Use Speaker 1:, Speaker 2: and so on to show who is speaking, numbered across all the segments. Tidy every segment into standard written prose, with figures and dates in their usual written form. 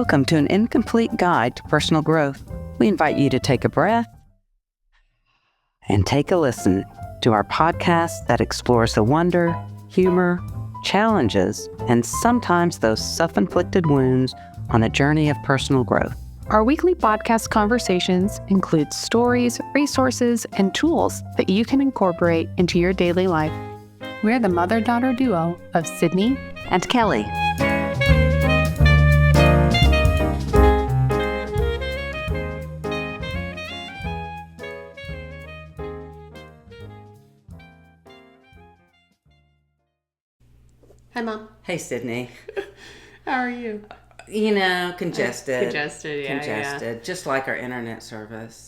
Speaker 1: Welcome to an incomplete guide to personal growth. We invite you to take a breath and take a listen to our podcast that explores the wonder, humor, challenges, and sometimes those self-inflicted wounds on a journey of personal growth.
Speaker 2: Our weekly podcast conversations include stories, resources, and tools that you can incorporate into your daily life. We're the mother-daughter duo of Sydney
Speaker 1: And Kelly.
Speaker 3: Hi, Mom.
Speaker 1: Hey, Sydney.
Speaker 3: How are you?
Speaker 1: You know, congested.
Speaker 3: Congested, yeah.
Speaker 1: Congested, just like our internet service.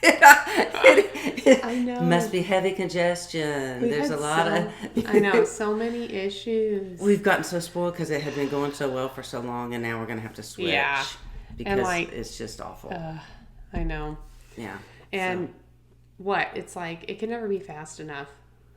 Speaker 3: I know.
Speaker 1: Must be heavy congestion. There's a lot of...
Speaker 3: I know, so many issues.
Speaker 1: We've gotten so spoiled because it had been going so well for so long, and now we're going to have to switch.
Speaker 3: Yeah.
Speaker 1: Because
Speaker 3: and
Speaker 1: it's just awful.
Speaker 3: I know.
Speaker 1: Yeah.
Speaker 3: And what? It's like, it can never be fast enough.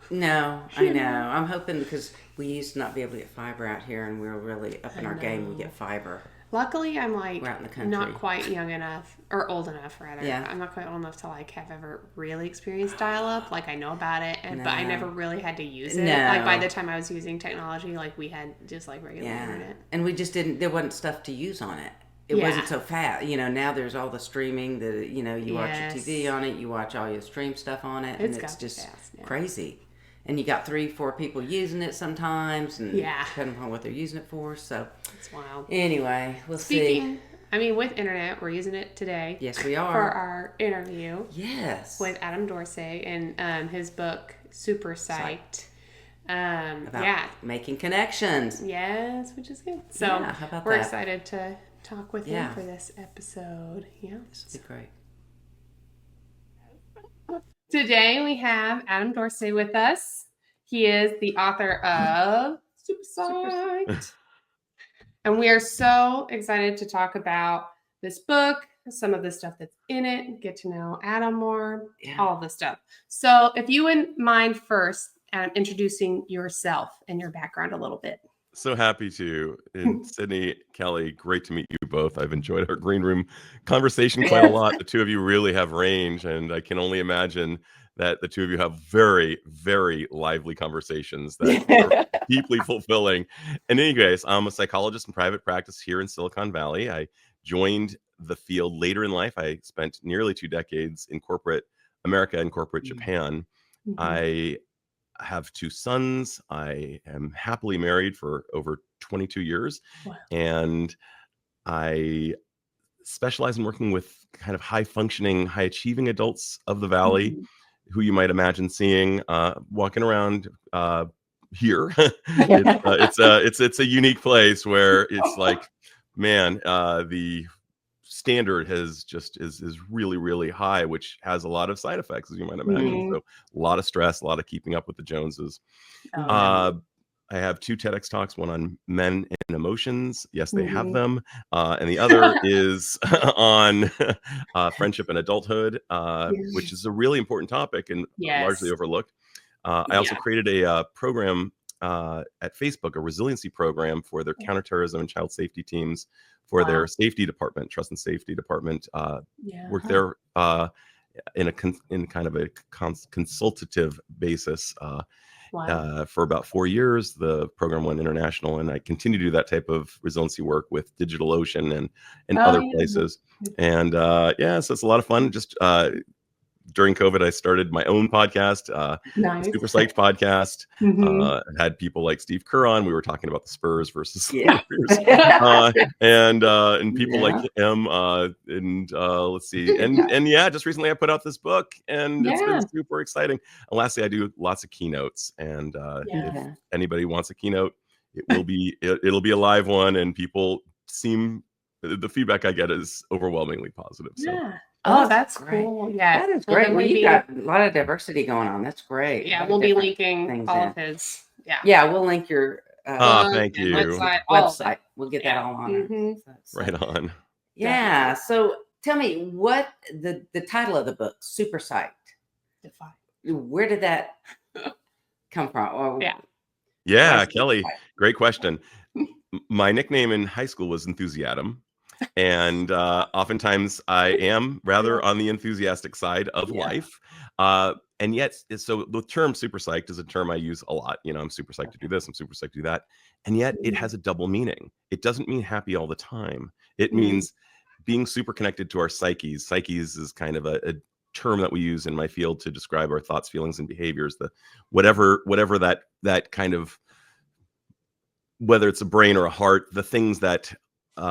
Speaker 1: No, I know. I'm hoping because we used to not be able to get fiber out here, and we're really up in our game. We get fiber.
Speaker 3: Luckily, I'm like
Speaker 1: We're out in the country.
Speaker 3: not quite young enough, or old enough rather.
Speaker 1: Yeah.
Speaker 3: I'm not quite old enough to like have ever really experienced dial-up. Like I know about it, but I never really had to use it.
Speaker 1: No.
Speaker 3: Like by the time I was using technology, like we had just like regular internet.
Speaker 1: And we just didn't. There wasn't stuff to use on it. It wasn't so fast. You know, now there's all the streaming. You watch your TV on it. You watch all your stream stuff on it, and it's just crazy. And you got 3-4 people using it sometimes, and depending on what they're using it for. So
Speaker 3: it's wild.
Speaker 1: Anyway, we'll see.
Speaker 3: I mean, with internet, we're using it today.
Speaker 1: Yes, we are.
Speaker 3: For our interview.
Speaker 1: Yes.
Speaker 3: With Adam Dorsay and his book, Super Psyched.
Speaker 1: About making connections.
Speaker 3: Yes, which is good. So
Speaker 1: how about
Speaker 3: we're
Speaker 1: that?
Speaker 3: excited to talk with him for this episode. Yeah.
Speaker 1: This will be great.
Speaker 3: Today we have Adam Dorsay with us. He is the author of Super Psyched. And we are so excited to talk about this book, some of the stuff that's in it, get to know Adam more, all this stuff. So if you wouldn't mind first, Adam, introducing yourself and your background a little bit.
Speaker 4: So happy to. And Sydney, Kelly, great to meet you both. I've enjoyed our green room conversation quite a lot. The two of you really have range, and I can only imagine that the two of you have very, very lively conversations that are deeply fulfilling. In any case, I'm a psychologist in private practice here in Silicon Valley. I joined the field later in life. I spent nearly 2 decades in corporate America and corporate Japan. I have 2 sons. I am happily married for over 22 years.
Speaker 3: Wow.
Speaker 4: And I specialize in working with kind of high functioning, high achieving adults of the Valley, who you might imagine seeing walking around here. It's a unique place where it's like, man, the standard is really, really high, which has a lot of side effects, as you might imagine. So a lot of stress, a lot of keeping up with the Joneses. I have 2 TEDx talks, one on men and emotions. Yes, they have them. And the other is on friendship and adulthood, which is a really important topic and largely overlooked. I also created a program at Facebook, a resiliency program for their counterterrorism and child safety teams for their safety department, trust and safety department. Work there in kind of a consultative basis. For about 4 years. The program went international, and I continue to do that type of resiliency work with DigitalOcean and other places. And so it's a lot of fun. Just during COVID, I started my own podcast, Super Psyched podcast. Had people like Steve Kerr on. We were talking about the Spurs versus Warriors, and people like him. Let's see, and just recently I put out this book, and it's been super exciting. And lastly, I do lots of keynotes, and if anybody wants a keynote, it'll be a live one, and people the feedback I get is overwhelmingly positive. So.
Speaker 3: Oh, that's cool. Yeah.
Speaker 1: That is great. Well, you got a lot of diversity going on. That's great.
Speaker 3: Yeah, we'll be linking all of his.
Speaker 1: Yeah, we'll link your
Speaker 4: thank you.
Speaker 1: website. We'll get that all on.
Speaker 4: Right on.
Speaker 1: Yeah. So tell me what the title of the book, Super Psyched. Where did that come from?
Speaker 4: Yeah, Kelly, great question. My nickname in high school was Enthusiasm. And oftentimes I am rather on the enthusiastic side of life. And yet, so the term super psyched is a term I use a lot. I'm super psyched to do this, I'm super psyched to do that. And yet it has a double meaning. It doesn't mean happy all the time. It means being super connected to our psyches. Psyches is kind of a term that we use in my field to describe our thoughts, feelings, and behaviors. The whatever that kind of, whether it's a brain or a heart, the things that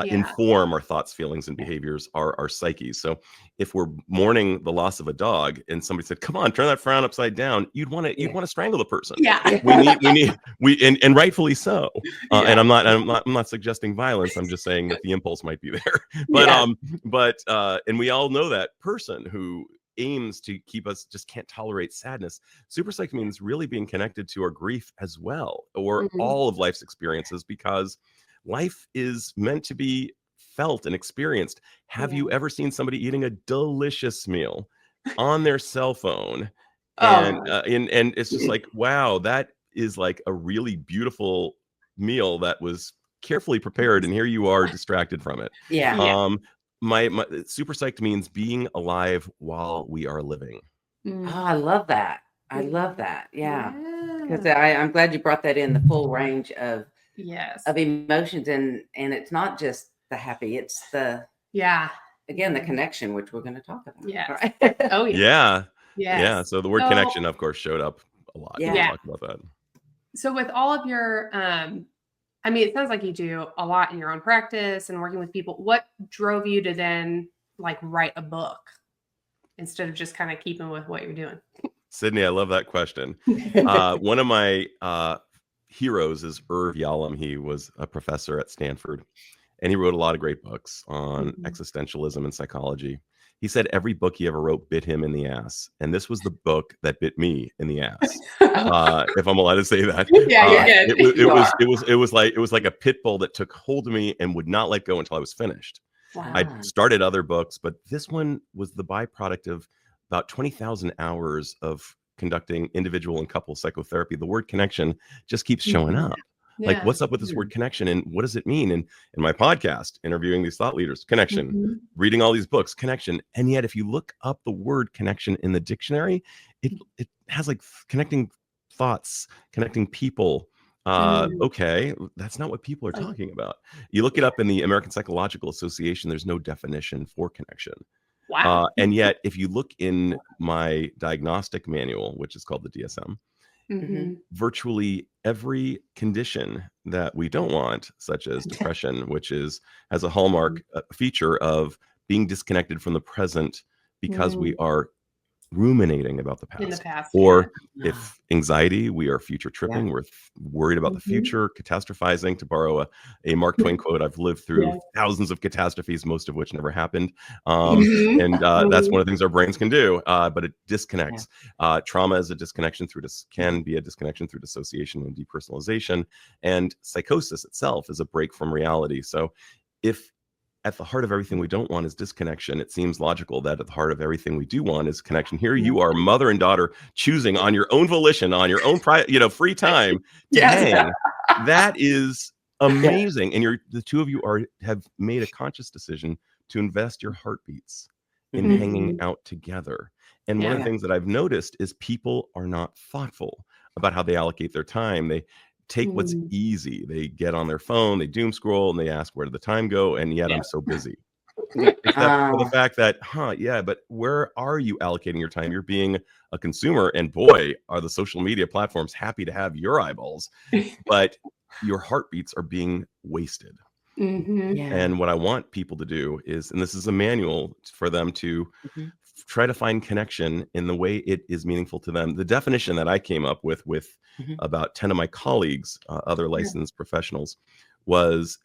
Speaker 4: inform our thoughts, feelings, and behaviors are our psyches. So if we're mourning the loss of a dog and somebody said, come on, turn that frown upside down, you'd want to strangle the person. And rightfully so. And I'm not suggesting violence. I'm just saying that the impulse might be there. And we all know that person who aims to keep us, just can't tolerate sadness. Super psych means really being connected to our grief as well, or all of life's experiences, because life is meant to be felt and experienced. Have you ever seen somebody eating a delicious meal on their cell phone? And it's just like, wow, that is like a really beautiful meal that was carefully prepared, and here you are distracted from it. My super psyched means being alive while we are living.
Speaker 1: Oh, I love that. I love that. Yeah. Because I'm glad you brought that in, the full range of emotions. And it's not just the happy, it's the, again, the connection, which we're going to talk about.
Speaker 3: Right? Oh,
Speaker 4: yeah. So the word connection, of course, showed up a lot. We'll talk about that.
Speaker 3: So with all of your, it sounds like you do a lot in your own practice and working with people. What drove you to then write a book instead of just kind of keeping with what you're doing?
Speaker 4: Sydney, I love that question. One of my heroes is Irv Yalom. He was a professor at Stanford, and he wrote a lot of great books on existentialism and psychology. He said every book he ever wrote bit him in the ass, and this was the book that bit me in the ass. If I'm allowed to say that. It was like a pit bull that took hold of me and would not let go until I was finished. Wow. I started other books, but this one was the byproduct of about 20,000 hours of conducting individual and couple psychotherapy. The word connection just keeps showing up. Like, what's up with this word connection, and what does it mean? And in my podcast, interviewing these thought leaders, connection, reading all these books, connection. And yet, if you look up the word connection in the dictionary, it has like connecting thoughts, connecting people. Okay, that's not what people are talking about. You look it up in the American Psychological Association, there's no definition for connection. Wow. And yet, if you look in my diagnostic manual, which is called the DSM, virtually every condition that we don't want, such as depression, which has a hallmark feature of being disconnected from the present because we are ruminating about the past.
Speaker 3: In the past,
Speaker 4: or if anxiety, we are future tripping, we're worried about the future, catastrophizing, to borrow a Mark Twain quote. I've lived through thousands of catastrophes, most of which never happened. And that's one of the things our brains can do, but it disconnects. Trauma is can be a disconnection through dissociation and depersonalization, and psychosis itself is a break from reality. So if at the heart of everything we don't want is disconnection, it seems logical that at the heart of everything we do want is connection. Here you are, mother and daughter, choosing on your own volition, on your own free time to hang. That is amazing. And the two of you have made a conscious decision to invest your heartbeats in hanging out together. And one of the things that I've noticed is people are not thoughtful about how they allocate their time. They take what's easy. They get on their phone, they doom scroll, and they ask, where did the time go? And yet I'm so busy. Except for the fact that, but where are you allocating your time? You're being a consumer, and boy, are the social media platforms happy to have your eyeballs, but your heartbeats are being wasted. And what I want people to do is, and this is a manual for them to try to find connection in the way it is meaningful to them. The definition that I came up with about 10 of my colleagues, other licensed professionals, was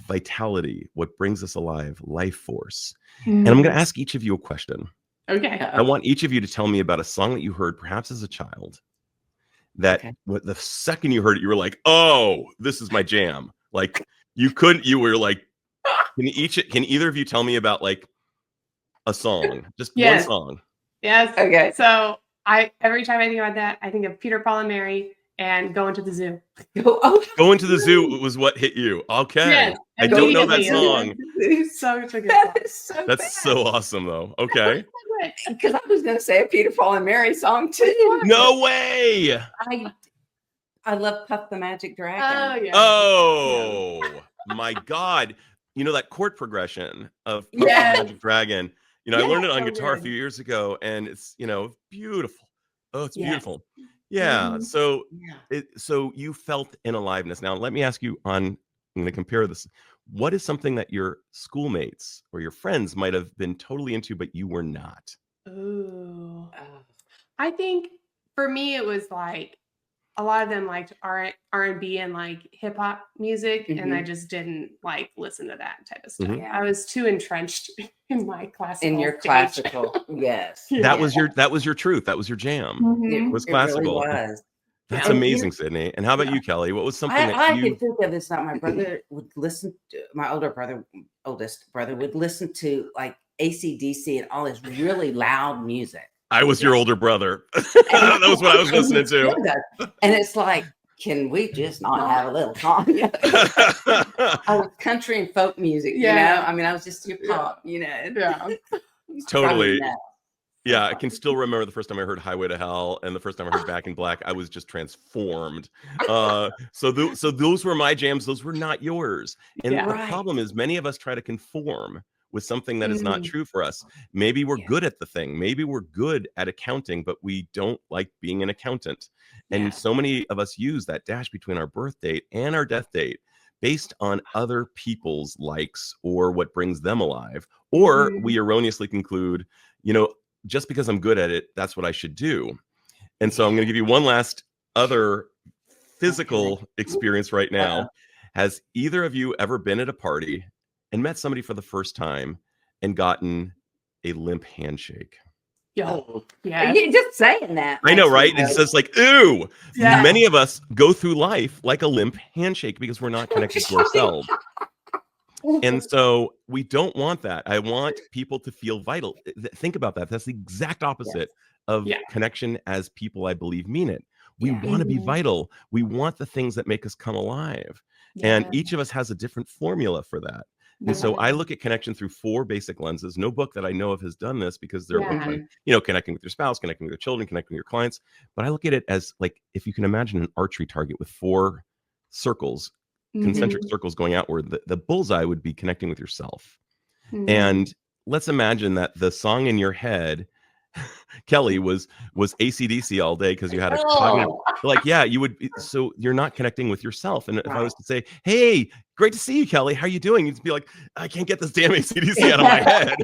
Speaker 4: vitality, what brings us alive, life force. And I'm going to ask each of you a question.
Speaker 3: Okay.
Speaker 4: I want each of you to tell me about a song that you heard perhaps as a child that the second you heard it, you were like, oh, this is my jam. Like you were like, can either of you tell me about like a song, just one song?
Speaker 3: Yes. Okay. So every time I think about that, I think of Peter, Paul, and Mary and going to the zoo.
Speaker 4: Going to the zoo was what hit you. Okay.
Speaker 3: Yes,
Speaker 4: I don't know that
Speaker 3: immediately.
Speaker 4: song.
Speaker 3: Such a good
Speaker 5: That
Speaker 3: song.
Speaker 5: is so
Speaker 4: That's so awesome, though. Okay.
Speaker 5: Because I was going to say a Peter, Paul, and Mary song too.
Speaker 4: No way.
Speaker 5: I love Puff the Magic
Speaker 3: Oh,
Speaker 5: Dragon.
Speaker 3: yeah.
Speaker 4: Oh, my God. You know that chord progression of Puff the
Speaker 3: Yes.
Speaker 4: Magic Dragon. You know, I
Speaker 3: Yeah,
Speaker 4: learned it on
Speaker 3: so
Speaker 4: guitar a
Speaker 3: good.
Speaker 4: few years ago, and it's, beautiful. Oh, it's
Speaker 5: Yes.
Speaker 4: beautiful. Yeah.
Speaker 3: Mhm.
Speaker 4: So
Speaker 5: Yeah.
Speaker 4: so you felt an aliveness. Now, let me ask you I'm going to compare this. What is something that your schoolmates or your friends might have been totally into, but you were not?
Speaker 3: Ooh.
Speaker 5: Oh,
Speaker 3: I think for me it was like a lot of them liked R&B and like hip hop music, and I just didn't like listen to that type of stuff.
Speaker 4: Mhm.
Speaker 5: Yeah.
Speaker 3: I was too entrenched in my classical.
Speaker 5: in your
Speaker 3: stage.
Speaker 5: classical, yes.
Speaker 3: Yeah.
Speaker 4: That was your truth. That was your jam.
Speaker 3: Mhm.
Speaker 4: was
Speaker 5: It really
Speaker 4: classical.
Speaker 5: was.
Speaker 4: That's
Speaker 5: And
Speaker 4: amazing, Sydney. And how about you, Kelly? What was something that
Speaker 5: I
Speaker 4: you
Speaker 5: could think of this. That my brother would listen to. My oldest brother, would listen to like AC/DC and all this really loud music.
Speaker 4: I was your older brother. That was what I was
Speaker 5: And he
Speaker 4: listening
Speaker 5: still
Speaker 4: to.
Speaker 5: does. And it's like, can we just not have a little calm? I was country and folk music,
Speaker 3: Yeah.
Speaker 5: I mean, I was just your pop,
Speaker 3: Yeah.
Speaker 4: Totally.
Speaker 5: Probably
Speaker 4: Yeah, I can still remember the first time I heard Highway to Hell and the first time I heard Back in Black. I was just transformed. So those were my jams. Those were not yours. And
Speaker 3: Yeah.
Speaker 4: the
Speaker 5: Right.
Speaker 4: problem is many of us try to conform with something that is not
Speaker 3: Mm.
Speaker 4: true for us. Maybe we're
Speaker 5: Yeah.
Speaker 4: good at the thing. Maybe we're good at accounting, but we don't like being an accountant. And
Speaker 5: Yeah.
Speaker 4: so many of us use that dash between our birth date and our death date based on other people's likes or what brings them alive. Or
Speaker 3: Mhm.
Speaker 4: we erroneously conclude, just because I'm good at it, that's what I should do. And so I'm going to give you one last other physical experience right now.
Speaker 5: Uh-oh.
Speaker 4: Has either of you ever been at a party and met somebody for the first time and gotten a limp handshake?
Speaker 3: Yeah.
Speaker 5: Oh,
Speaker 3: Yeah.
Speaker 5: you just saying that.
Speaker 4: I know,
Speaker 5: makes me
Speaker 4: right?
Speaker 5: go,
Speaker 4: It's just like, ooh.
Speaker 3: Yeah.
Speaker 4: Many of us go through life like a limp handshake because we're not connected to ourselves. And so we don't want that. I want people to feel vital. Think about that. That's the exact opposite of
Speaker 3: Yeah.
Speaker 4: connection as people, I believe, mean it. We
Speaker 5: Yeah.
Speaker 4: want to be
Speaker 3: Mhm.
Speaker 4: vital. We want the things that make us come alive. And
Speaker 3: Yeah.
Speaker 4: each of us has a different formula for that. And so I look at connection through 4 basic lenses. No book that I know of has done this because there are books
Speaker 3: Yeah.
Speaker 4: on, connecting with your spouse, connecting with your children, connecting with your clients. But I look at it as like if you can imagine an archery target with 4 circles, concentric
Speaker 3: Mhm.
Speaker 4: circles going outward, the bullseye would be connecting with yourself.
Speaker 3: Mhm.
Speaker 4: And let's imagine that the song in your head, Kelly, was AC/DC all day because you had a cognitive, like, yeah, you would be, so you're not connecting with yourself. And if I was to say, hey, great to see you, Kelly, how you doing? You'd be like, I can't get this damn AC/DC out of my head.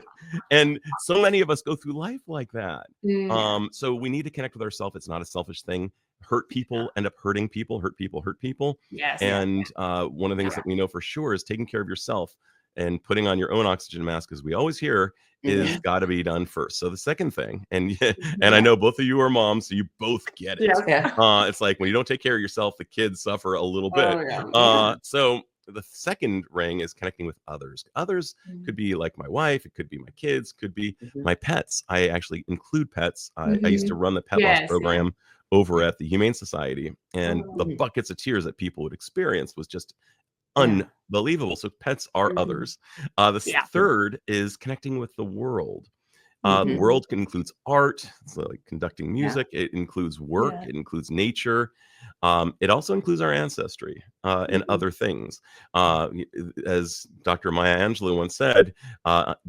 Speaker 4: And so many of us go through life like that.
Speaker 3: Mm.
Speaker 4: So we need to connect with ourselves. It's not a selfish thing. Hurt people end up hurting people, hurt people.
Speaker 3: Yes.
Speaker 4: And one of the things that we know for sure is taking care of yourself and putting on your own oxygen mask, as we always hear, is got to be done first. So the second thing, and I know both of you are moms, so you both get it.
Speaker 3: Yeah.
Speaker 4: It's like when you don't take care of yourself, the kids suffer a little bit.
Speaker 5: Oh, yeah.
Speaker 4: So the second ring is connecting with others. Others could be like my wife, it could be my kids, could be my pets. I actually include pets. I used to run the pet loss program over at the Humane Society, and the buckets of tears that people would experience was just unbelievable. So pets are others. The third is connecting with the world. The world includes art, so like conducting music. It includes work. It includes nature. It also includes our ancestry and other things. As Dr. Maya Angelou once said,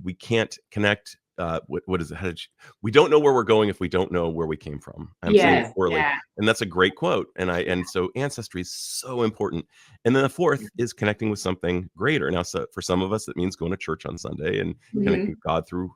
Speaker 4: we can't connect. What is it? We don't know where we're going if we don't know where we came from. I'm saying it poorly, and that's a great quote. And so ancestry is so important. And then the fourth is connecting with something greater. Now, so for some of us, that means going to church on Sunday and connecting with God through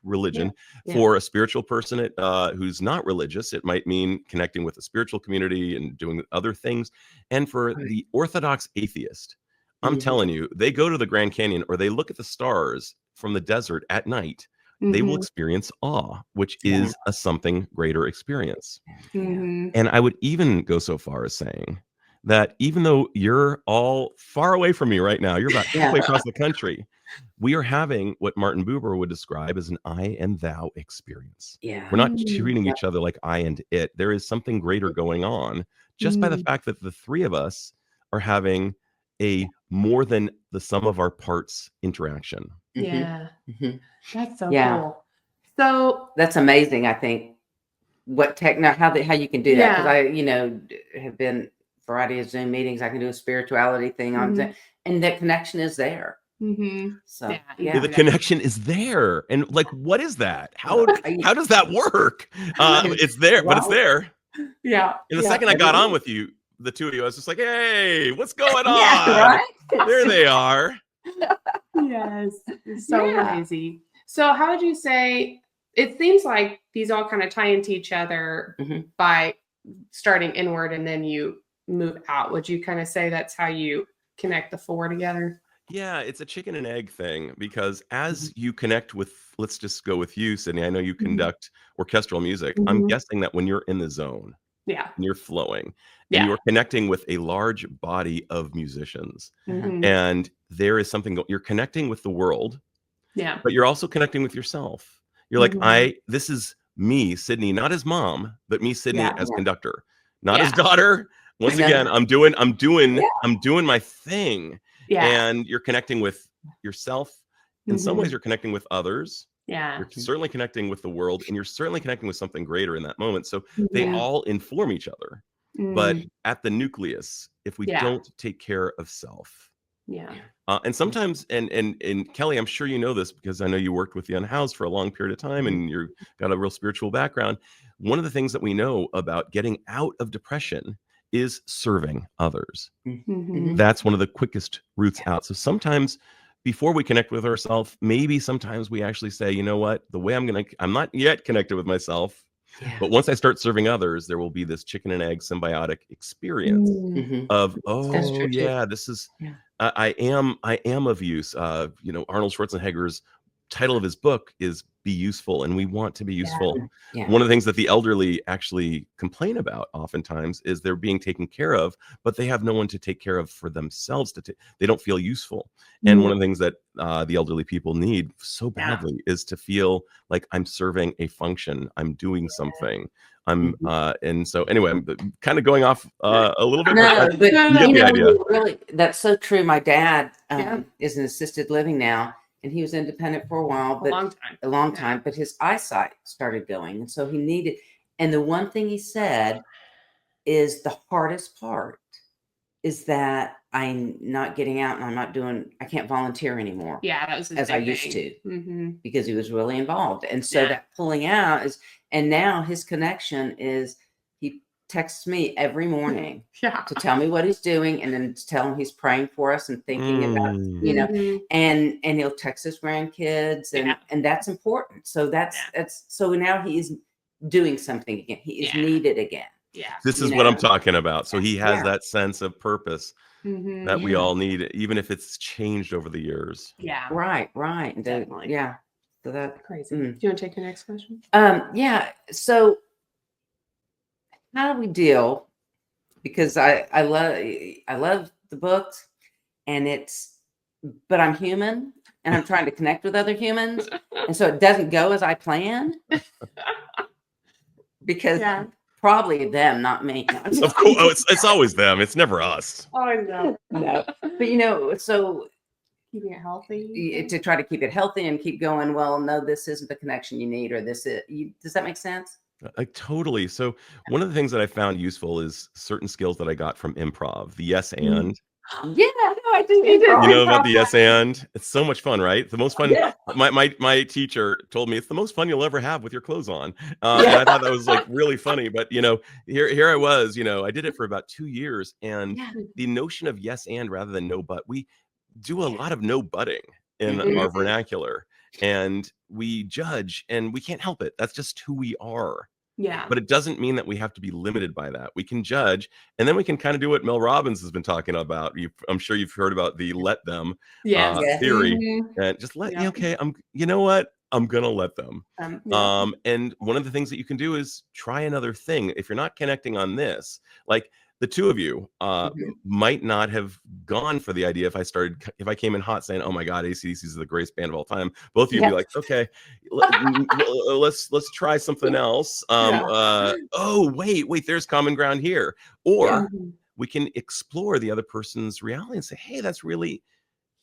Speaker 4: religion. For a spiritual person who's not religious, it might mean connecting with a spiritual community and doing other things. And for the Orthodox atheist, I'm telling you, they go to the Grand Canyon or they look at the stars from the desert at night. They will experience awe, which is a something greater experience. And I would even go so far as saying that even though you're all far away from me right now, you're about halfway across the country, we are having what Martin Buber would describe as an I and thou experience. We're not treating each other like I and it. There is something greater going on just by the fact that the three of us are having a more than the sum of our parts interaction.
Speaker 3: Yeah.
Speaker 5: Mhm.
Speaker 3: That's so
Speaker 5: Yeah.
Speaker 3: cool. So
Speaker 5: That's amazing. I think what how you can do that, because
Speaker 3: Yeah.
Speaker 5: I have been variety of Zoom meetings. I can do a spirituality thing on Zoom, and that connection is there. So
Speaker 3: Yeah, you
Speaker 4: Yeah,
Speaker 3: can
Speaker 4: the
Speaker 3: do that.
Speaker 4: connection is there, and like, what is that? How does that work? It's there, but it's
Speaker 5: Right.
Speaker 4: there.
Speaker 3: Yeah.
Speaker 4: And the
Speaker 3: Yeah.
Speaker 4: second I got on with you, the two of you, I was just like, hey, what's going
Speaker 5: Yeah,
Speaker 4: on?
Speaker 5: right.
Speaker 4: There they are.
Speaker 3: Yes. It's so
Speaker 5: Yeah.
Speaker 3: crazy. So how would you say it seems like these all kind of tie into each other
Speaker 5: Mhm.
Speaker 3: by starting inward and then you move out? Would you kind of say that's how you connect the four together?
Speaker 4: Yeah, it's a chicken and egg thing, because as you connect with, let's just go with you, Sydney. I know you conduct orchestral music. I'm guessing that when you're in the zone
Speaker 3: Yeah.
Speaker 4: and you're flowing and
Speaker 3: Yeah.
Speaker 4: you're connecting with a large body of musicians,
Speaker 3: Mhm.
Speaker 4: and there is something, you're connecting with the world,
Speaker 3: Yeah.
Speaker 4: but you're also connecting with yourself. You're like, this is me, Sydney, not as mom, but me, Sydney,
Speaker 3: Yeah.
Speaker 4: as
Speaker 5: Yeah.
Speaker 4: conductor, not as
Speaker 3: Yeah.
Speaker 4: daughter. Once
Speaker 5: know.
Speaker 4: again, I'm doing my thing.
Speaker 3: Yeah.
Speaker 4: And you're connecting with yourself. In some ways, you're connecting with others.
Speaker 3: Yeah.
Speaker 4: You're certainly connecting with the world, and you're certainly connecting with something greater in that moment. So they all inform each other. But at the nucleus, if we
Speaker 3: Yeah.
Speaker 4: don't take care of self,
Speaker 3: Yeah.
Speaker 4: and sometimes, and Kelly, I'm sure you know this because I know you worked with the unhoused for a long period of time, and you've got a real spiritual background. One of the things that we know about getting out of depression is serving others. That's one of the quickest routes out. So sometimes, before we connect with ourselves, maybe sometimes we actually say, you know what, the way I'm not yet connected with myself, but once I start serving others, there will be this chicken and egg symbiotic experience of,
Speaker 5: That's true too.
Speaker 4: yeah, this is,
Speaker 5: Yeah.
Speaker 4: I am of use. Arnold Schwarzenegger's title of his book is Be Useful, and we want to be useful.
Speaker 5: Yeah.
Speaker 4: One of the things that the elderly actually complain about oftentimes is they're being taken care of, but they have no one to take care of for themselves. They don't feel useful. And one of the things that the elderly people need so badly is to feel like I'm serving a function, I'm doing something. And so anyway, I'm kind of going off a little bit,
Speaker 5: No,
Speaker 4: but
Speaker 5: but
Speaker 4: you get the idea.
Speaker 5: really, that's so true. My dad
Speaker 3: Yeah.
Speaker 5: is in assisted living now, and he was independent for a while, but
Speaker 3: A long time.
Speaker 5: but his eyesight started going, and so he needed. And the one thing he said is the hardest part is that I'm not getting out, and I can't volunteer anymore
Speaker 3: Yeah, that was his
Speaker 5: as I
Speaker 3: big
Speaker 5: used
Speaker 3: thing.
Speaker 5: to, because he was really involved. And so
Speaker 3: Yeah.
Speaker 5: that pulling out is, and now his connection is he texts me every morning
Speaker 3: Yeah.
Speaker 5: to tell me what he's doing, and then to tell him he's praying for us and thinking about, and he'll text his grandkids, and that's important. So that's so now he is doing something again. He is needed again.
Speaker 3: Yeah.
Speaker 4: This is what I'm talking about. So he has that sense of purpose that we all need, even if it's changed over the years.
Speaker 3: Yeah.
Speaker 5: Right. And
Speaker 3: Definitely.
Speaker 5: yeah. So that
Speaker 3: Crazy. Do you want to take your next question?
Speaker 5: yeah. So how do we deal? Because I love the books, and but I'm human, and I'm trying to connect with other humans, and so it doesn't go as I planned. Because probably them, not me.
Speaker 4: Of course, it's always them. It's never us.
Speaker 3: Oh, I know.
Speaker 5: No, but so
Speaker 3: Keeping it healthy.
Speaker 5: to try to keep it healthy and keep going. Well, no, this isn't the connection you need, or this is. Does that make sense?
Speaker 4: Totally. So one of the things that I found useful is certain skills that I got from improv. The yes and.
Speaker 5: Yeah, no, I do.
Speaker 4: You know about the yes and? It's so much fun, right? The most fun.
Speaker 5: Yeah.
Speaker 4: My teacher told me it's the most fun you'll ever have with your clothes on. And I thought that was like really funny. But here I was. I did it for about 2 years, and the notion of yes and rather than no but. We do a lot of no butting in our vernacular, and we judge, and we can't help it. That's just who we are.
Speaker 3: Yeah.
Speaker 4: But it doesn't mean that we have to be limited by that. We can judge, and then we can kind of do what Mel Robbins has been talking about. I'm sure you've heard about the let them theory, and just okay, you know what? I'm going to let them. And one of the things that you can do is try another thing. If you're not connecting on this, like the two of you might not have gone for the idea if I came in hot saying, oh my God, AC/DC is the greatest band of all time, both of you would be like, okay, let's try something else. Oh, wait, there's common ground here. Or we can explore the other person's reality and say, hey, that's really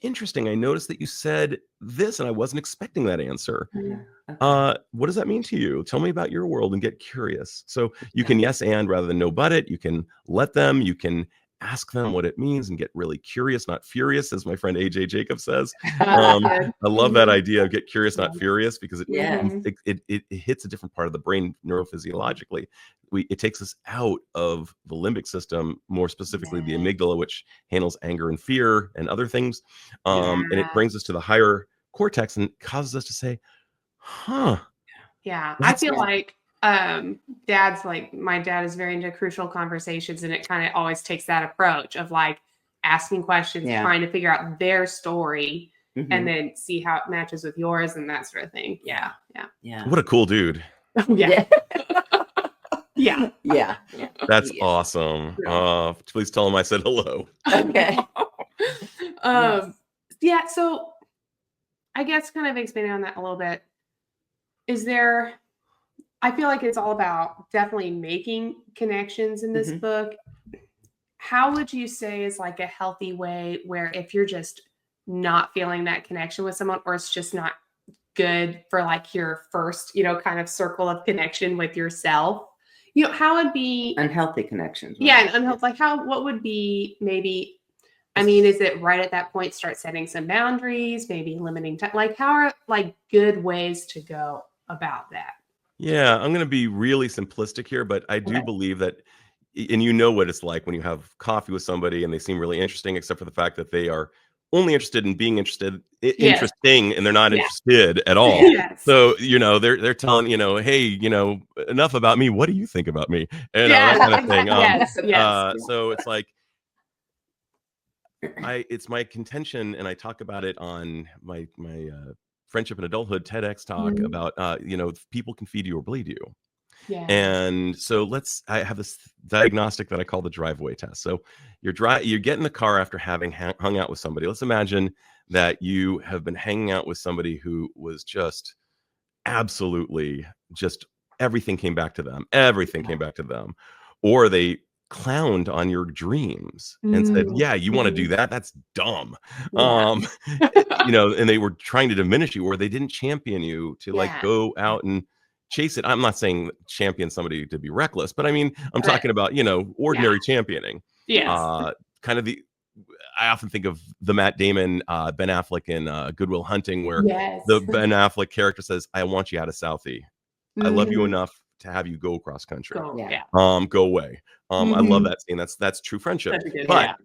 Speaker 4: interesting. I noticed that you said this and I wasn't expecting that answer. What does that mean to you? Tell me about your world and get curious. So you can yes and rather than no but it. You can let them, you can ask them what it means and get really curious, not furious, as my friend AJ Jacob says. I love that idea of get curious, not furious, because it hits a different part of the brain neurophysiologically. It takes us out of the limbic system, more specifically the amygdala, which handles anger and fear and other things. And it brings us to the higher cortex and causes us to say, huh.
Speaker 3: Yeah. I feel like my dad is very into crucial conversations, and it kind of always takes that approach of like asking questions, trying to figure out their story, and then see how it matches with yours and that sort of thing. Yeah.
Speaker 4: What a cool dude.
Speaker 3: Yeah.
Speaker 4: That's awesome. Please tell him I said hello.
Speaker 5: Okay.
Speaker 3: So I guess kind of expanding on that a little bit, I feel like it's all about definitely making connections in this book. How would you say is like a healthy way where if you're just not feeling that connection with someone, or it's just not good for like your first, kind of circle of connection with yourself, how would be
Speaker 5: unhealthy connections?
Speaker 3: Right? Yeah. And unhealthy, what would be maybe, is it right at that point, start setting some boundaries, maybe limiting time? Like how are like good ways to go about that?
Speaker 4: Yeah, I'm going to be really simplistic here, but I do believe that, and what it's like when you have coffee with somebody and they seem really interesting, except for the fact that they are only interested in being interesting, and they're not interested at all. So, they're telling, hey, enough about me. What do you think about me? And that kind of thing. So it's like, it's my contention, and I talk about it on my Friendship and Adulthood TEDx talk about, people can feed you or bleed you. Yeah. And so I have this diagnostic that I call the driveway test. So you get in the car after having hung out with somebody. Let's imagine that you have been hanging out with somebody who was just absolutely everything came back to them. Everything came back to them. Or they clowned on your dreams and said, yeah, you want to do that? That's dumb. And they were trying to diminish you, or they didn't champion you to like go out and chase it. I'm not saying champion somebody to be reckless, but I'm talking about, ordinary championing. Yes. I often think of the Matt Damon, Ben Affleck in Good Will Hunting, where the Ben Affleck character says, I want you out of Southie. I love you enough to have you go across country. Go away. I love that scene. That's true friendship. But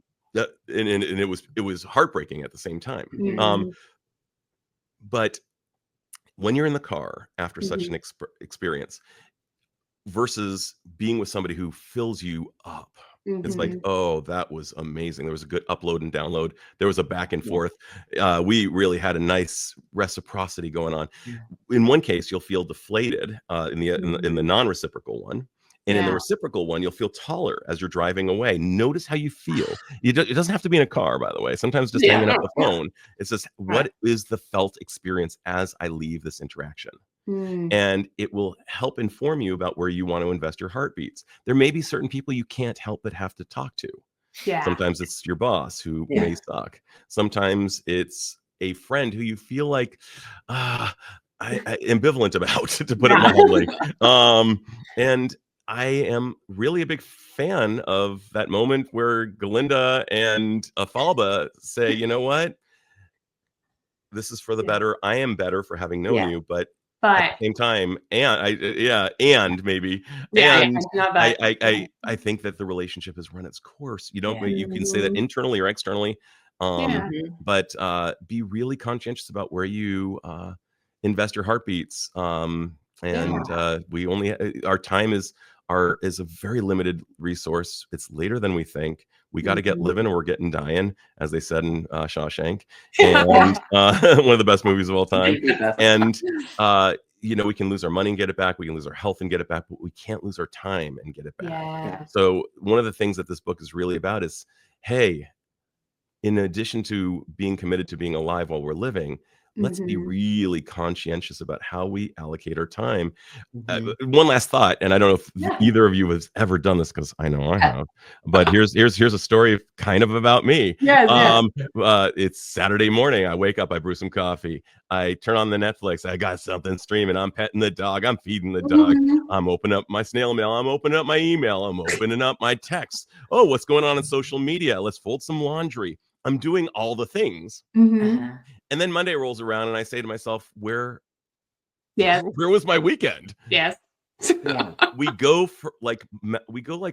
Speaker 4: it was heartbreaking at the same time. But when you're in the car after such an experience versus being with somebody who fills you up, it's like, oh, that was amazing. There was a good upload and download. There was a back and forth. We really had a nice reciprocity going on. In one case, you'll feel deflated in the non-reciprocal one. And in the reciprocal one, you'll feel taller as you're driving away. Notice how you feel. It doesn't have to be in a car, by the way. Sometimes just hanging up the phone. It's just, what is the felt experience as I leave this interaction? And it will help inform you about where you want to invest your heartbeats. There may be certain people you can't help but have to talk to. Sometimes it's your boss who may suck. Sometimes it's a friend who you feel like ambivalent about, to put it mildly. And I am really a big fan of that moment where Galinda and Afalba say, you know what? This is for the better. I am better for having known you, but at the same time, I think that the relationship has run its course. You can say that internally or externally, but be really conscientious about where you invest your heartbeats. We only our time is a very limited resource. It's later than we think. We got to get living or we're getting dying, as they said in Shawshank, and one of the best movies of all time. And we can lose our money and get it back. We can lose our health and get it back, but we can't lose our time and get it back. So one of the things that this book is really about is, hey, in addition to being committed to being alive while we're living, let's be really conscientious about how we allocate our time. One last thought, and I don't know if either of you has ever done this, because I know I have. But here's a story kind of about me.
Speaker 3: Yes.
Speaker 4: It's Saturday morning. I wake up. I brew some coffee. I turn on the Netflix. I got something streaming. I'm petting the dog. I'm feeding the dog. I'm opening up my snail mail. I'm opening up my email. I'm opening up my texts. Oh, what's going on in social media? Let's fold some laundry. I'm doing all the things. And then Monday rolls around and I say to myself, where was my weekend?
Speaker 3: Yes.
Speaker 4: We go like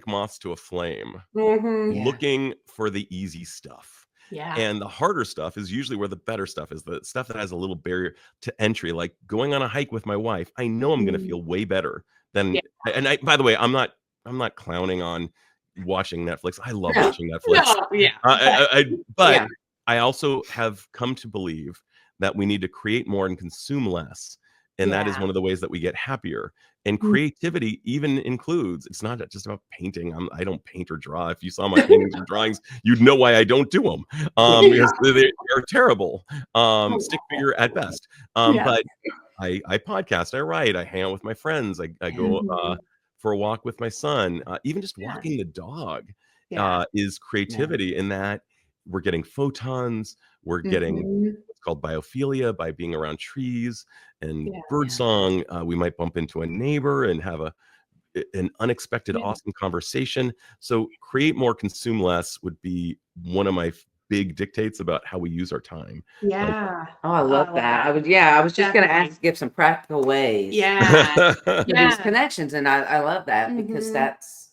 Speaker 4: moths to a flame, looking for the easy stuff. And the harder stuff is usually where the better stuff is, the stuff that has a little barrier to entry, like going on a hike with my wife. I know I'm going to feel way better than, and by the way, I'm not clowning on watching Netflix. I love watching Netflix. But I also have come to believe that we need to create more and consume less. And that is one of the ways that we get happier. And creativity even includes, it's not just about painting. I don't paint or draw. If you saw my paintings or drawings, you'd know why I don't do them. Because they're terrible. Stick figure at best. But I podcast, I write, I hang out with my friends. I go for a walk with my son. Even just walking the dog is creativity, in that we're getting photons, we're getting what's called biophilia by being around trees and birdsong. We might bump into a neighbor and have an unexpected awesome conversation. So create more, consume less would be one of my big dictates about how we use our time.
Speaker 5: I love that. I was just going to ask, give some practical ways for these connections, and I love that, because that's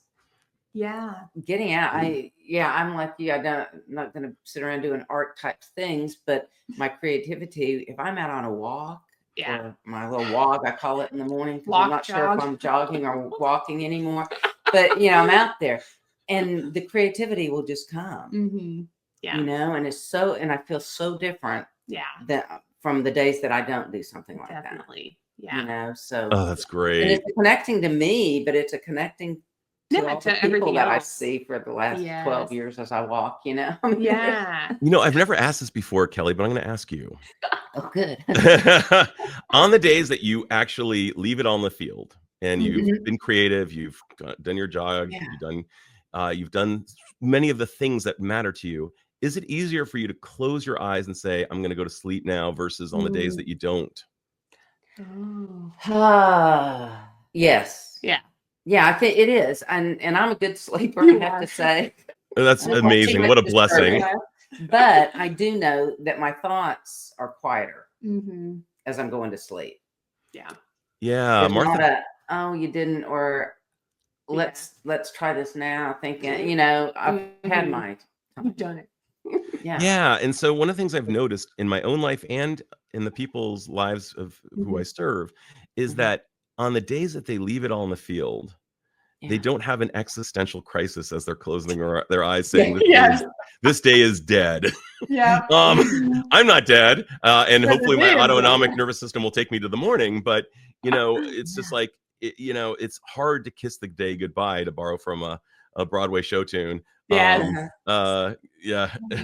Speaker 5: getting out. I'm like you. I'm not going to sit around doing art type things, but my creativity, if I'm out on a walk, or my little walk, I call it in the morning, because I'm not sure if I'm jogging or walking anymore, but I'm out there, and the creativity will just come. And it's so, and I feel so different that from the days that I don't do something like that. So
Speaker 4: that's great.
Speaker 5: And it's connecting to me, but it's a connecting to all the people that I see for the last 12 years as I walk,
Speaker 4: I've never asked this before, Kelly, but I'm going to ask you.
Speaker 5: Oh, good.
Speaker 4: On the days that you actually leave it all in the field and you've been creative, you've done your jog, you've done many of the things that matter to you, is it easier for you to close your eyes and say, I'm going to go to sleep now, versus on the days that you don't?
Speaker 5: Yes. Yeah, I think it is. And I'm a good sleeper, I have to say.
Speaker 4: That's amazing. What a blessing.
Speaker 5: But I do know that my thoughts are quieter as I'm going to sleep.
Speaker 4: Yeah.
Speaker 5: There's
Speaker 4: Martha.
Speaker 5: not oh, you didn't, or let's try this now, thinking, I've had my time.
Speaker 3: You've done it.
Speaker 4: Yeah. And so one of the things I've noticed in my own life and in the people's lives of who I serve is that on the days that they leave it all in the field, they don't have an existential crisis as they're closing their eyes, saying, this day is dead. I'm not dead. And hopefully my autonomic nervous system will take me to the morning. But, it's just like, it's hard to kiss the day goodbye, to borrow from a Broadway show tune. I think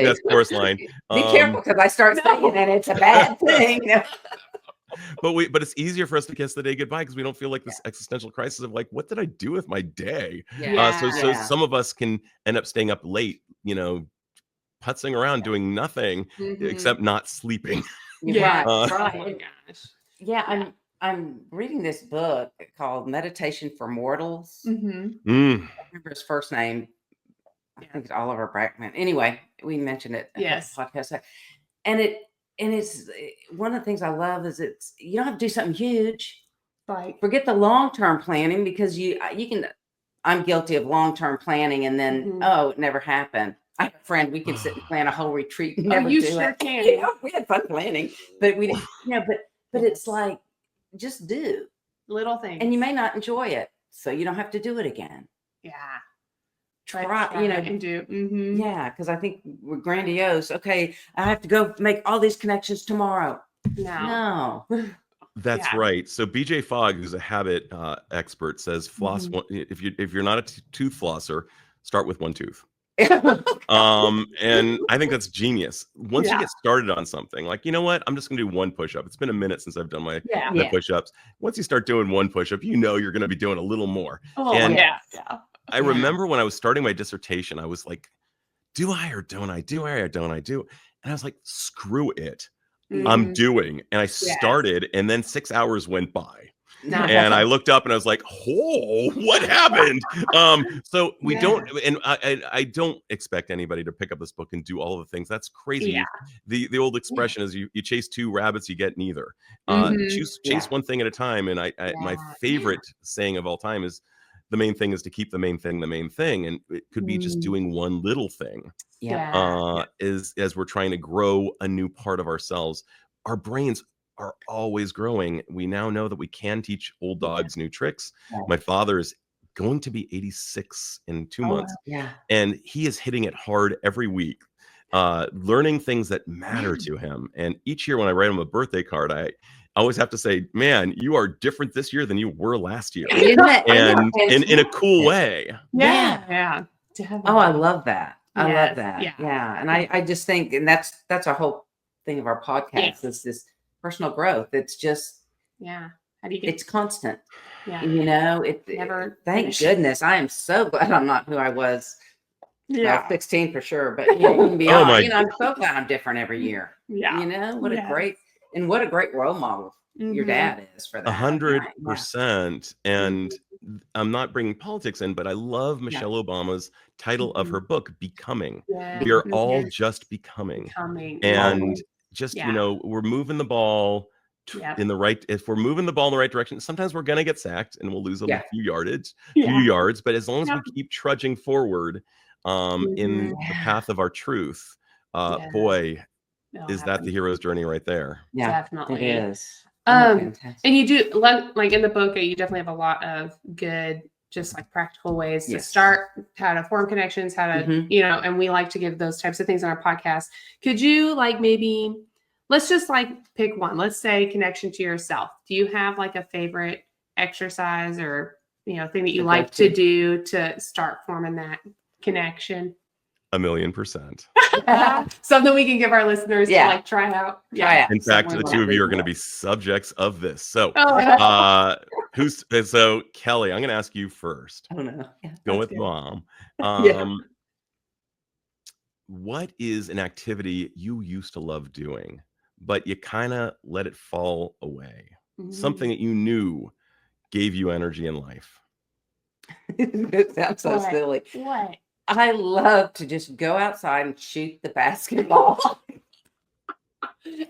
Speaker 4: that's chorus line.
Speaker 5: Be careful, because I start saying that it's a bad thing.
Speaker 4: But it's easier for us to kiss the day goodbye, because we don't feel like this existential crisis of like, what did I do with my day? So some of us can end up staying up late, putzing around, doing nothing except not sleeping.
Speaker 5: Right.
Speaker 3: Oh my gosh.
Speaker 5: Yeah, I'm reading this book called Meditation for Mortals. I remember his first name. I think it's Oliver Brackman. Anyway, we mentioned it in the podcast. And it's one of the things I love is you don't have to do something huge.
Speaker 3: Like,
Speaker 5: forget the long-term planning, because you can. I'm guilty of long-term planning, and then it never happened. I have a friend, we can sit and plan a whole retreat and never do it.
Speaker 3: Can.
Speaker 5: We had fun planning, but we didn't. But it's like, just do
Speaker 3: Little things.
Speaker 5: and you may not enjoy it, so you don't have to do it again. Try
Speaker 3: and do.
Speaker 5: Yeah, because I think we're grandiose. Okay, I have to go make all these connections tomorrow. No.
Speaker 4: That's right. So BJ Fogg, who's a habit expert, says floss one, if you're not a tooth flosser, start with one tooth. And I think that's genius. Once you
Speaker 3: Yeah.
Speaker 4: get started on something, like, you know what, I'm just gonna do one push-up. It's been a minute since I've done my
Speaker 3: Yeah.
Speaker 4: push-ups. Once you start doing one push-up, you know you're gonna be doing a little more.
Speaker 3: Oh,
Speaker 4: And
Speaker 3: yeah.
Speaker 4: I remember when I was starting my dissertation, I was like, do I or don't I? Do I or don't I do? And I was like, screw it. I'm
Speaker 3: Mhm.
Speaker 4: doing. And I started, and then 6 hours went by.
Speaker 3: Nice.
Speaker 4: And I looked up and I was like, oh, what happened? So we don't, and I don't expect anybody to pick up this book and do all of the things. That's crazy.
Speaker 3: Yeah.
Speaker 4: The old expression is you chase two rabbits, you get neither.
Speaker 3: Mhm.
Speaker 4: Chase one thing at a time. And my favorite saying of all time is, the main thing is to keep the main thing the main thing. And it could be just doing one little thing. As we're trying to grow a new part of ourselves. Our brains are always growing. We now know that we can teach old dogs new tricks. My father is going to be 86 in 2 months. And he is hitting it hard every week, learning things that matter to him. And each year when I write him a birthday card, I always have to say, man, you are different this year than you were last year. And in a cool way.
Speaker 3: Yeah.
Speaker 5: Oh, I love that. I love
Speaker 3: Yes.
Speaker 5: that.
Speaker 3: Yeah.
Speaker 5: Yeah. And I just think, and that's our whole thing of our podcast is this personal growth. It's just,
Speaker 3: How do you get
Speaker 5: it's constant.
Speaker 3: you
Speaker 5: Never thank goodness. I am so glad I'm not who I was. Well, 16 for sure, but even beyond, I'm so glad I'm different every year. What a great role model your dad is for that.
Speaker 4: 100%. And I'm not bringing politics in, but I love Michelle Obama's title of her book, Becoming. We are all just becoming. And just, we're moving the ball if we're moving the ball in the right direction. Sometimes we're going to get sacked and we'll lose a few yards, but as long as we keep trudging forward in the path of our truth, boy, is that the hero's journey right there.
Speaker 3: Definitely.
Speaker 5: It is.
Speaker 3: And you do, like in the book, you definitely have a lot of good, just like practical ways to start, how to form connections, how to, and we like to give those types of things on our podcast. Could you maybe, let's just pick one. Let's say connection to yourself. Do you have a favorite exercise or, thing that you like to do to start forming that connection?
Speaker 4: 1,000,000%.
Speaker 3: Something we can give our listeners to try out.
Speaker 4: In fact, the two of you are going to be subjects of this. So, so Kelly, I'm going to ask you first.
Speaker 5: I don't know.
Speaker 4: Go with Mom. What is an activity you used to love doing, but you kind of let it fall away? Something that you knew gave you energy in life.
Speaker 5: It sounds so silly.
Speaker 3: What?
Speaker 5: I love to just go outside and shoot the basketball.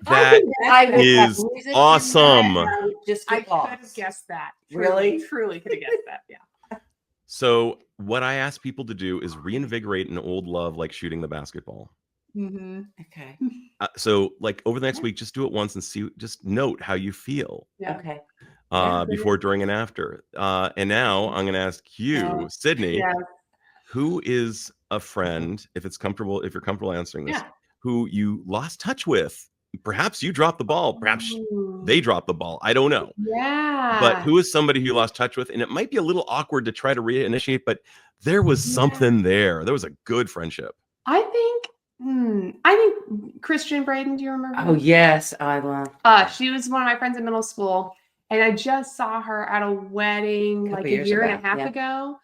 Speaker 4: That is awesome.
Speaker 5: I
Speaker 3: could have guessed that.
Speaker 5: Really?
Speaker 3: Truly could have guessed that. Yeah.
Speaker 4: So what I ask people to do is reinvigorate an old love like shooting the basketball.
Speaker 5: Okay.
Speaker 4: So over the next week, just do it once and just note how you feel.
Speaker 5: Okay.
Speaker 4: Before, during, and after. And now I'm going to ask you, Sydney, who is a friend, if you're comfortable answering this, who you lost touch with? Perhaps you dropped the ball. Perhaps they dropped the ball. I don't know. But who is somebody who you lost touch with? And it might be a little awkward to try to reinitiate, but there was something there. There was a good friendship.
Speaker 3: I think Christian Braden, do you remember?
Speaker 5: Oh, yes. I love
Speaker 3: she was one of my friends in middle school. And I just saw her at a wedding a year and a half ago.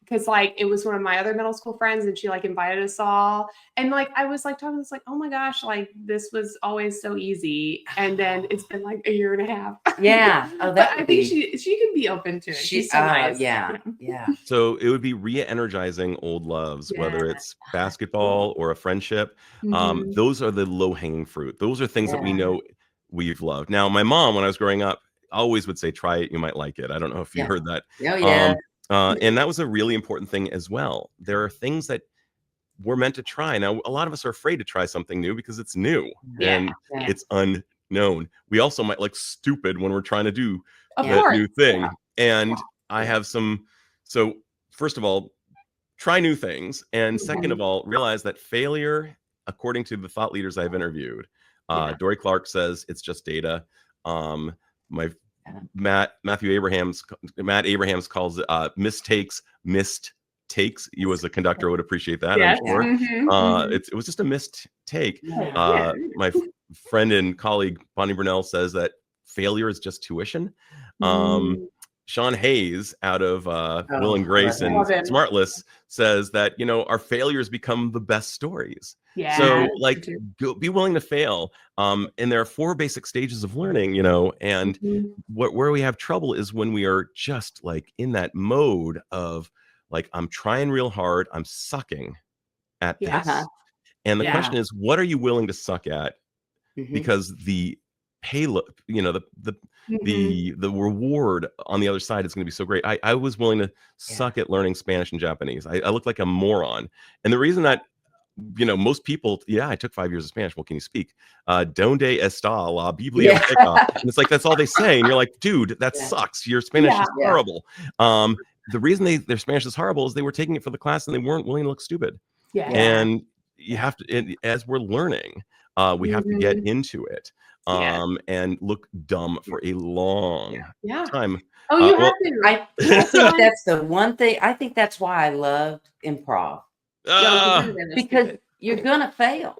Speaker 3: Because it was one of my other middle school friends and she invited us all. And I was talking this oh my gosh, this was always so easy. And then it's been a year and a half.
Speaker 5: Yeah. Oh,
Speaker 3: I think she can be open to it. She's so nice.
Speaker 5: Yeah.
Speaker 4: So it would be re-energizing old loves, whether it's basketball or a friendship. Those are the low-hanging fruit. Those are things that we know we've loved. Now, my mom, when I was growing up, always would say, try it, you might like it. I don't know if you heard that.
Speaker 5: Oh, yeah.
Speaker 4: And that was a really important thing as well. There are things that we're meant to try. Now, a lot of us are afraid to try something new because it's new and it's unknown. We also might look stupid when we're trying to do that new thing. And I have so first of all, try new things. And second of all, realize that failure, according to the thought leaders I've interviewed, Dory Clark says it's just data. Matt Abrahams calls it mistakes, missed takes. You as a conductor would appreciate that,
Speaker 3: Yes.
Speaker 4: I'm sure. It was just a missed take.
Speaker 5: Yeah.
Speaker 4: My friend and colleague Bonnie Burnell says that failure is just tuition. Sean Hayes out of Will and Grace and
Speaker 3: Love him.
Speaker 4: Smartless says that, you know, our failures become the best stories.
Speaker 3: Yeah.
Speaker 4: So like be willing to fail. And there are 4 basic stages of learning, you know, and where we have trouble is when we are just like in that mode of like, I'm trying real hard, I'm sucking at this. And the question is, what are you willing to suck at? Because the payload, you know, the reward on the other side is going to be so great. I was willing to suck at learning Spanish and Japanese. I looked like a moron. And the reason that, you know, most people, I took 5 years of Spanish. Well, can you speak? Donde está la biblioteca? And it's like, that's all they say. And you're like, dude, that sucks. Your Spanish is horrible. The reason their Spanish is horrible is they were taking it for the class and they weren't willing to look stupid. And you have to, as we're learning, we have to get into it. And look dumb for a long time.
Speaker 3: Oh, you have to.
Speaker 5: I think that's the one thing. I think that's why I loved improv. Because you're gonna fail.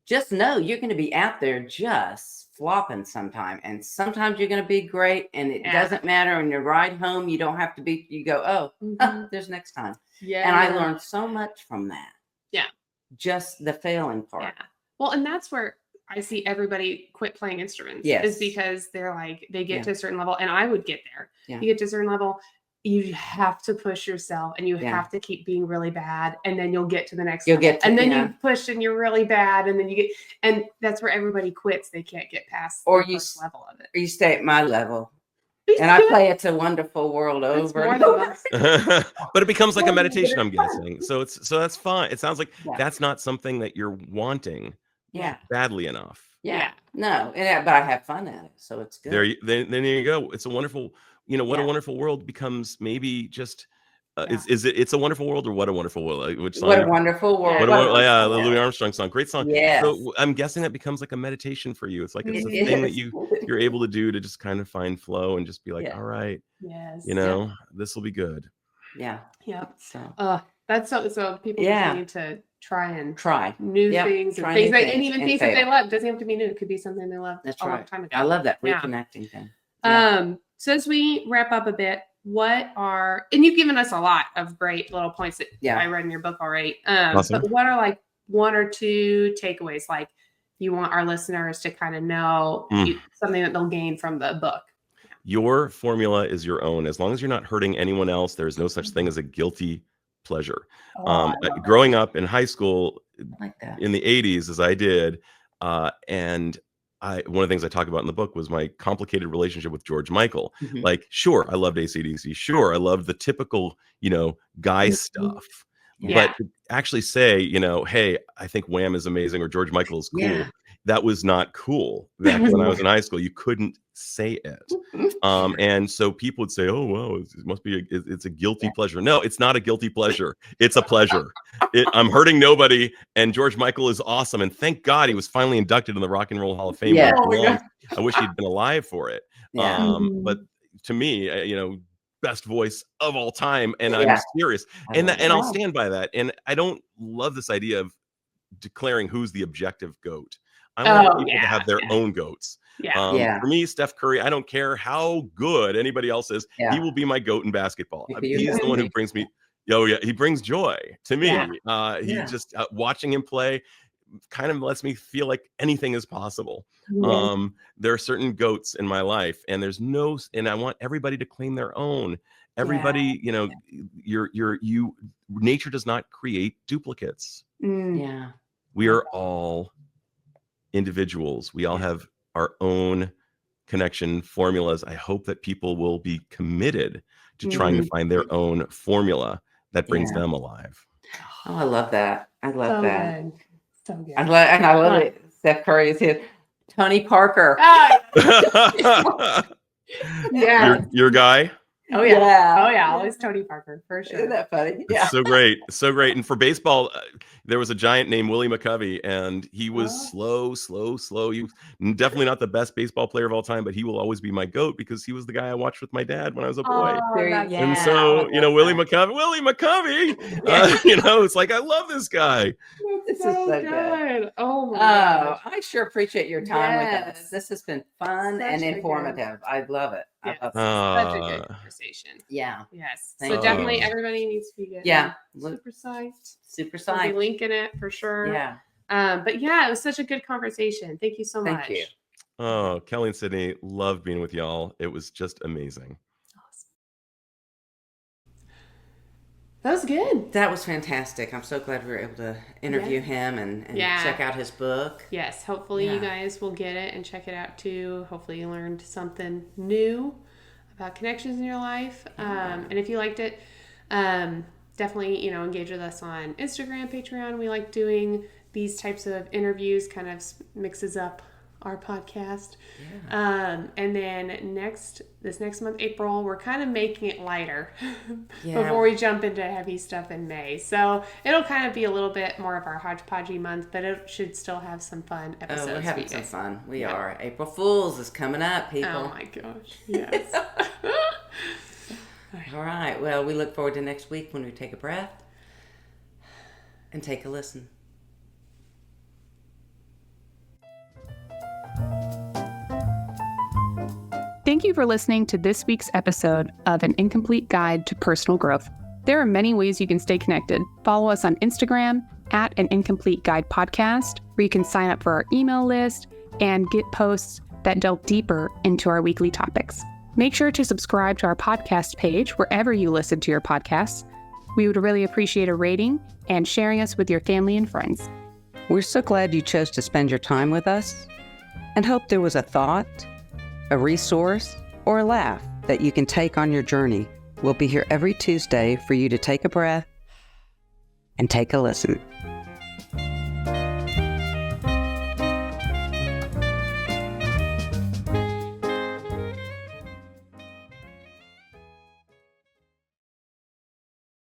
Speaker 5: Just know you're gonna be out there just flopping sometime, and sometimes you're gonna be great, and it doesn't matter. On your ride home, you don't have to be. You go, there's next time. And I learned so much from that. Just the failing part.
Speaker 3: Well, and that's where I see everybody quit playing instruments. Is because they're like, they get to a certain level, and I would get there. You get to a certain level, you have to push yourself, and you have to keep being really bad, and then you'll get to the next level. And then you push and you're really bad, and then you get, and that's where everybody quits. They can't get past the first level of it.
Speaker 5: Or you stay at my level. And I play It's a Wonderful World over and over.
Speaker 4: But it becomes like a meditation, I'm guessing. So that's fine. It sounds like that's not something that you're wanting badly enough.
Speaker 5: No, but I have fun at it, so it's good.
Speaker 4: There you go. It's a wonderful, you know, what a wonderful world becomes maybe just is it It's a Wonderful World or What a Wonderful World? Which song?
Speaker 5: What a Wonderful World.
Speaker 4: The Louis Armstrong song. Great song. So I'm guessing that becomes like a meditation for you. It's like it's a thing that you're able to do to just kind of find flow and just be like, all right, you know, this will be good.
Speaker 5: So
Speaker 3: that's so people just need to try new things and things that, and even things that they love. Doesn't have to be new. It could be something they loved a long time ago.
Speaker 5: I love that reconnecting thing.
Speaker 3: So as we wrap up a bit, and you've given us a lot of great little points that I read in your book already.
Speaker 4: Awesome.
Speaker 3: But what are like 1 or 2 takeaways like you want our listeners to kind of know something that they'll gain from the book?
Speaker 4: Your formula is your own. As long as you're not hurting anyone else, there is no such thing as a guilty pleasure. Growing up in high school in the 80s, as I did, and one of the things I talk about in the book was my complicated relationship with George Michael. Like, sure, I loved AC/DC. Sure, I loved the typical, you know, guy stuff. But to actually say, you know, hey, I think Wham is amazing or George Michael is cool. That was not cool back when I was in high school. You couldn't say it. And so people would say, oh, well, it must be, it's a guilty pleasure. No, it's not a guilty pleasure. It's a pleasure. I'm hurting nobody. And George Michael is awesome. And thank God he was finally inducted in the Rock and Roll Hall of Fame. I wish he'd been alive for it. But to me, you know, best voice of all time. And I'm serious. And I'll stand by that. And I don't love this idea of declaring who's the objective GOAT. I want people to have their own GOATs. For me, Steph Curry, I don't care how good anybody else is. He will be my GOAT in basketball. He's the one who brings me, he brings joy to me. He just, watching him play kind of lets me feel like anything is possible. There are certain GOATs in my life, and and I want everybody to claim their own. Everybody, you know, nature does not create duplicates. We are all individuals. We all have our own connection formulas. I hope that people will be committed to trying to find their own formula that brings them alive.
Speaker 5: Oh, I love that. I love that.
Speaker 3: Good. So good.
Speaker 5: I love it. Steph Curry is here. Tony Parker.
Speaker 3: Yeah.
Speaker 4: Your guy?
Speaker 3: Oh yeah.
Speaker 5: Yeah.
Speaker 3: Oh yeah. Always Tony Parker for sure.
Speaker 5: Isn't that funny?
Speaker 4: It's so great. So great. And for baseball, there was a giant named Willie McCovey, and he was slow. He was definitely not the best baseball player of all time, but he will always be my GOAT because he was the guy I watched with my dad when I was a boy.
Speaker 3: Oh,
Speaker 5: There-
Speaker 3: that's
Speaker 5: yeah.
Speaker 4: And
Speaker 5: I
Speaker 4: so,
Speaker 5: love
Speaker 4: Willie
Speaker 5: that.
Speaker 4: McCovey,
Speaker 5: Yeah.
Speaker 4: it's like, I love this guy.
Speaker 5: This is
Speaker 3: so
Speaker 5: so
Speaker 3: good.
Speaker 5: good.
Speaker 3: Oh my
Speaker 5: Oh,
Speaker 3: gosh.
Speaker 5: I sure appreciate your time with
Speaker 3: Yes.
Speaker 5: us. This has been fun
Speaker 3: Such
Speaker 5: and
Speaker 3: a good-
Speaker 5: informative. I love it.
Speaker 3: Yes.
Speaker 5: I love it.
Speaker 3: Such a good
Speaker 4: Ah.
Speaker 3: conversation.
Speaker 5: Yeah.
Speaker 3: Yes.
Speaker 5: Thank
Speaker 3: So
Speaker 4: you.
Speaker 3: definitely everybody needs to be getting
Speaker 5: Yeah. Look,
Speaker 3: Super Psyched.
Speaker 5: super
Speaker 3: We'll be
Speaker 5: psyched.
Speaker 3: linking it for sure.
Speaker 5: Yeah.
Speaker 3: But yeah, it was such a good conversation. Thank you so
Speaker 5: Thank
Speaker 3: much.
Speaker 5: you.
Speaker 4: Oh, Kelly and Sydney, love being with y'all. It was just amazing.
Speaker 3: That was good.
Speaker 5: That was fantastic. I'm so glad we were able to interview him and
Speaker 3: Yeah.
Speaker 5: check out his book.
Speaker 3: Yes. Hopefully you
Speaker 5: Yeah.
Speaker 3: guys will get it and check it out too. Hopefully you learned something new about connections in your life. And if you liked it, definitely, engage with us on Instagram, Patreon. We like doing these types of interviews, kind of mixes up our podcast.
Speaker 5: Yeah.
Speaker 3: And then this next month, April, we're kind of making it lighter
Speaker 5: Yeah.
Speaker 3: before we jump into heavy stuff in May. So it'll kind of be a little bit more of our hodgepodgey month, but it should still have some fun episodes.
Speaker 5: Oh, we're having
Speaker 3: for
Speaker 5: some
Speaker 3: you.
Speaker 5: fun. We
Speaker 3: Yeah.
Speaker 5: are. April Fools is coming up, people.
Speaker 3: Oh my gosh. Yes.
Speaker 5: All right. Well, we look forward to next week when we take a breath and take a listen.
Speaker 2: Thank you for listening to this week's episode of An Incomplete Guide to Personal Growth. There are many ways you can stay connected. Follow us on Instagram at An Incomplete Guide Podcast, where you can sign up for our email list and get posts that delve deeper into our weekly topics. Make sure to subscribe to our podcast page wherever you listen to your podcasts. We would really appreciate a rating and sharing us with your family and friends.
Speaker 1: We're so glad you chose to spend your time with us and hope there was a thought, a resource, or a laugh that you can take on your journey. We'll be here every Tuesday for you to take a breath and take a listen.